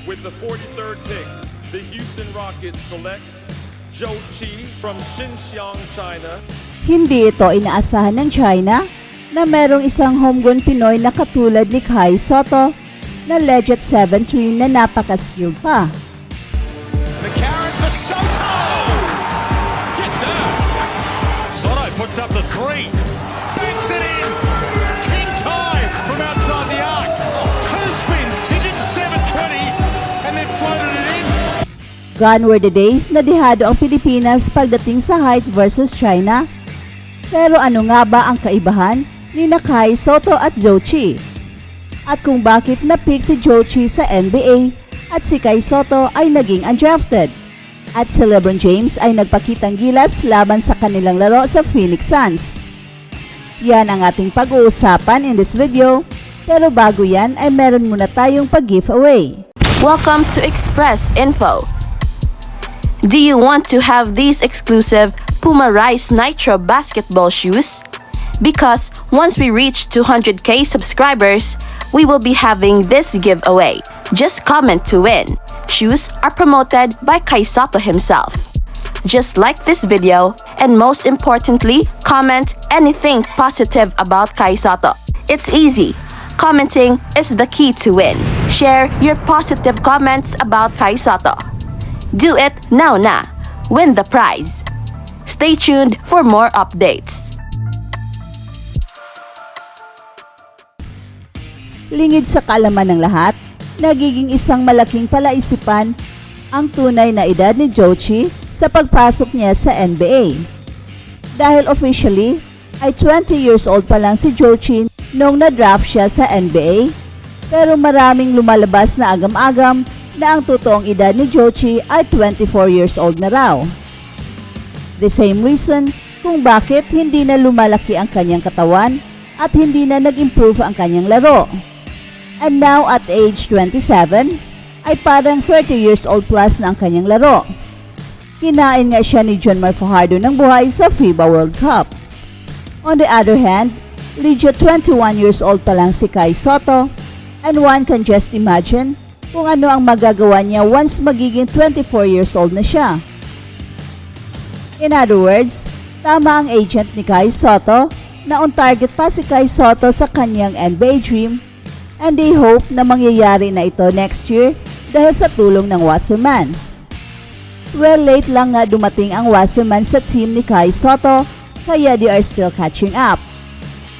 With the 43rd pick, the Houston Rockets select Zhou Qi from Xinjiang, China. Hindi ito inaasahan ng China na merong isang homegrown Pinoy na katulad ni Kai Sotto na legit 7'3" na napaka-skilled pa. McCarron for Soto! Yes, sir! Soto puts up the three. Banks it in! King Kai from outside the arc. Two spins, he did 720 and then floated it in. Gone were the days na dihado ang Pilipinas pagdating sa height versus China. Pero ano nga ba ang kaibahan ni Kai Sotto at Zhou Qi? At kung bakit na-pick si Zhou Qi sa NBA at si Kai Sotto ay naging undrafted? At si LeBron James ay nagpakitang gilas laban sa kanilang laro sa Phoenix Suns. Yan ang ating pag-uusapan in this video, pero bago yan ay meron muna tayong pag-giveaway. Welcome to Express Info. Do you want to have these exclusive Puma Rise Nitro basketball shoes? Because once we reach 200k subscribers, we will be having this giveaway. Just comment to win. Shoes are promoted by Kai Sotto himself. Just like this video, and most importantly, comment anything positive about Kai Sotto. It's easy. Commenting is the key to win. Share your positive comments about Kai Sotto. Do it now na. Win the prize. Stay tuned for more updates. Lingid sa kaalaman ng lahat, nagiging isang malaking palaisipan ang tunay na edad ni Zhou Qi sa pagpasok niya sa NBA. Dahil officially, ay 20 years old pa lang si Zhou Qi nung na-draft siya sa NBA, pero maraming lumalabas na agam-agam na ang totoong edad ni Zhou Qi ay 24 years old na raw. The same reason kung bakit hindi na lumalaki ang kanyang katawan at hindi na nag-improve ang kanyang laro. And now at age 27, ay parang 30 years old plus na ang kanyang laro. Kinain nga siya ni John Mar Fajardo ng buhay sa FIBA World Cup. On the other hand, legit 21 years old pa lang si Kai Sotto, and one can just imagine kung ano ang magagawa niya once magiging 24 years old na siya. In other words, tama ang agent ni Kai Sotto na on target pa si Kai Sotto sa kanyang NBA dream, and they hope na mangyayari na ito next year dahil sa tulong ng Wasserman. Well, late lang nga dumating ang Wasserman sa team ni Kai Sotto, kaya they are still catching up.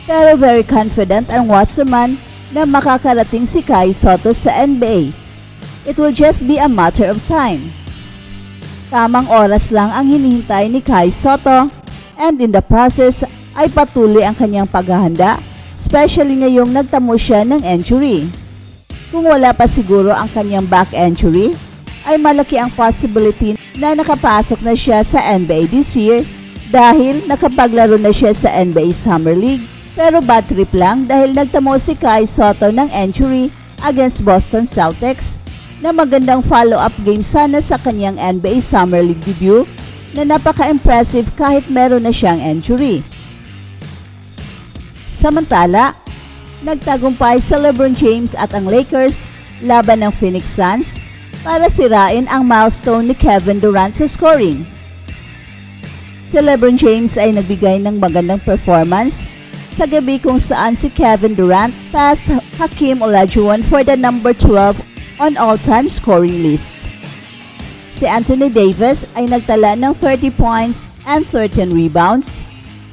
Pero very confident ang Wasserman na makakarating si Kai Sotto sa NBA. It will just be a matter of time. Tamang oras lang ang hinihintay ni Kai Sotto, and in the process ay patuloy ang kanyang paghahanda, especially ngayong nagtamo siya ng injury. Kung wala pa siguro ang kanyang back injury, ay malaki ang possibility na nakapasok na siya sa NBA this year dahil nakapaglaro na siya sa NBA Summer League, pero bad trip lang dahil nagtamo si Kai Sotto ng injury against Boston Celtics na magandang follow-up game sana sa kanyang NBA Summer League debut na napaka-impressive kahit meron na siyang injury. Samantala, nagtagumpay sa LeBron James at ang Lakers laban ng Phoenix Suns para sirain ang milestone ni Kevin Durant sa scoring. Si LeBron James ay nagbigay ng magandang performance sa gabi kung saan si Kevin Durant passed Hakeem Olajuwon for the number 12 on all-time scoring list. Si Anthony Davis ay nagtala ng 30 points and 13 rebounds,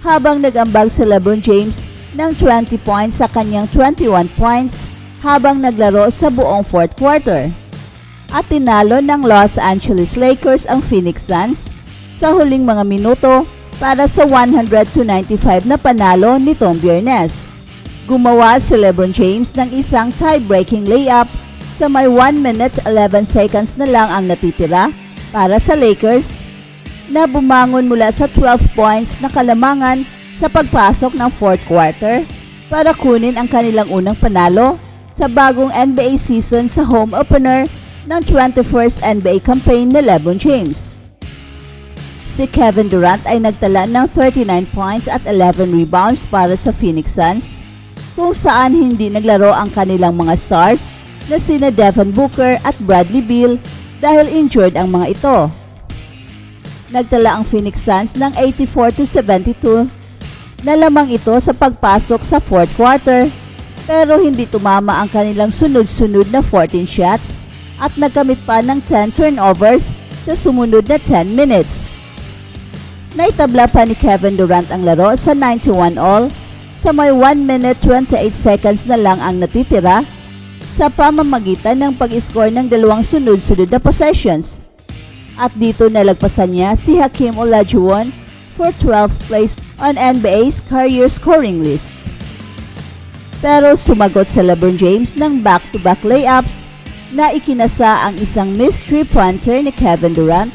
habang nag-ambag si LeBron James ng 20 points sa kanyang 21 points habang naglaro sa buong fourth quarter. At tinalo ng Los Angeles Lakers ang Phoenix Suns sa huling mga minuto para sa 100-95 na panalo nitong Biyernes. Gumawa si LeBron James ng isang tie-breaking layup sa may 1 minute 11 seconds na lang ang natitira para sa Lakers na bumangon mula sa 12 points na kalamangan sa pagpasok ng fourth quarter para kunin ang kanilang unang panalo sa bagong NBA season sa home opener ng 21st NBA campaign ni LeBron James. Si Kevin Durant ay nagtala ng 39 points at 11 rebounds para sa Phoenix Suns, kung saan hindi naglaro ang kanilang mga stars na sina Devin Booker at Bradley Beal dahil injured ang mga ito. Nagtala ang Phoenix Suns ng 84-72 na lamang ito sa pagpasok sa fourth quarter, pero hindi tumama ang kanilang sunod-sunod na 14 shots at nagkamit pa ng 10 turnovers sa sumunod na 10 minutes. Naitabla pa ni Kevin Durant ang laro sa 91-all sa may 1 minute 28 seconds na lang ang natitira sa pamamagitan ng pag-score ng dalawang sunod-sunod na possessions. At dito nalagpasan niya si Hakeem Olajuwon for 12th place on NBA's career scoring list. Pero sumagot sa LeBron James ng back-to-back layups na ikinasa ang isang missed three-pointer ni Kevin Durant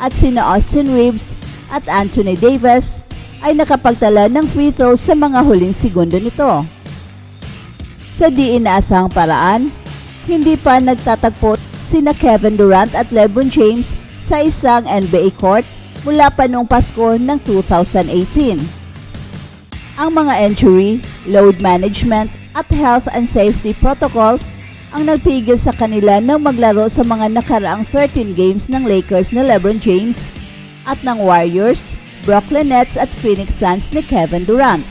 at sina Austin Reeves at Anthony Davis ay nakapagtala ng free throws sa mga huling segundo nito. Sa di inaasahang paraan, hindi pa nagtatagpo sina Kevin Durant at LeBron James sa isang NBA court mula pa noong Pasko ng 2018. Ang mga injury, load management at health and safety protocols ang nagpigil sa kanila ng maglaro sa mga nakaraang 13 games ng Lakers na LeBron James at ng Warriors, Brooklyn Nets at Phoenix Suns ni Kevin Durant.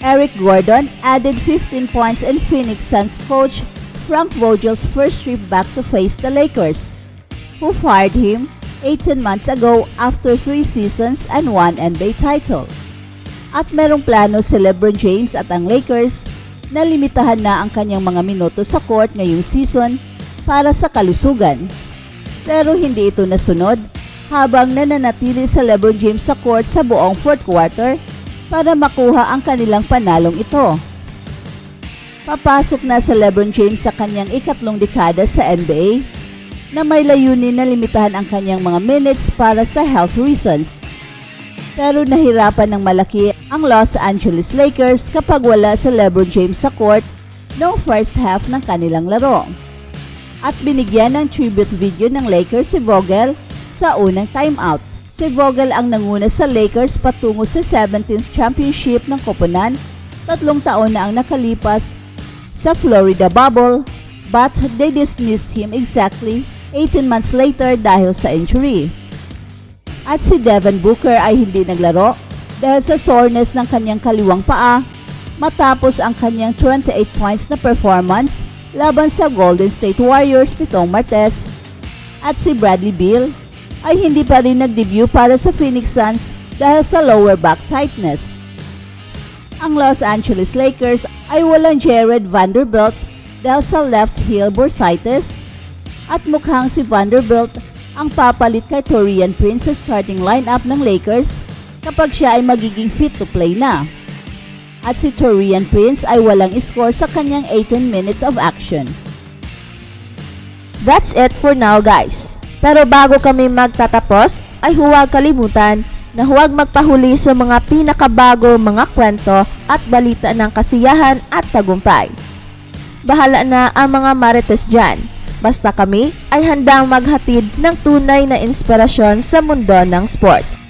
Eric Gordon added 15 points in Phoenix Suns coach Frank Vogel's first trip back to face the Lakers, who fired him 18 months ago after 3 seasons and 1 NBA title. At merong plano si LeBron James at ang Lakers na limitahan na ang kanyang mga minuto sa court ngayong season para sa kalusugan. Pero hindi ito nasunod habang nananatili sa LeBron James sa court sa buong fourth quarter para makuha ang kanilang panalong ito. Papasok na sa LeBron James sa kanyang ikatlong dekada sa NBA na may layunin na limitahan ang kanyang mga minutes para sa health reasons. Pero nahirapan ng malaki ang Los Angeles Lakers kapag wala sa LeBron James sa court noong first half ng kanilang laro. At binigyan ng tribute video ng Lakers si Vogel sa unang timeout. Si Vogel ang nanguna sa Lakers patungo sa 17th championship ng koponan, 3 taon na ang nakalipas sa Florida bubble, but they dismissed him exactly 18 months later dahil sa injury. At si Devin Booker ay hindi naglaro dahil sa soreness ng kanyang kaliwang paa matapos ang kanyang 28 points na performance laban sa Golden State Warriors nitong Martes. At si Bradley Beal ay hindi pa rin nag-debut para sa Phoenix Suns dahil sa lower back tightness. Ang Los Angeles Lakers ay walang Jared Vanderbilt dahil sa left heel bursitis at mukhang si Vanderbilt ang papalit kay Taurean Prince sa starting lineup ng Lakers kapag siya ay magiging fit to play na. At si Taurean Prince ay walang score sa kanyang 18 minutes of action. That's it for now, guys. Pero bago kami magtatapos, ay huwag kalimutan na huwag magpahuli sa mga pinakabago mga kwento at balita ng kasiyahan at tagumpay. Bahala na ang mga marites dyan. Basta kami ay handang maghatid ng tunay na inspirasyon sa mundo ng sports.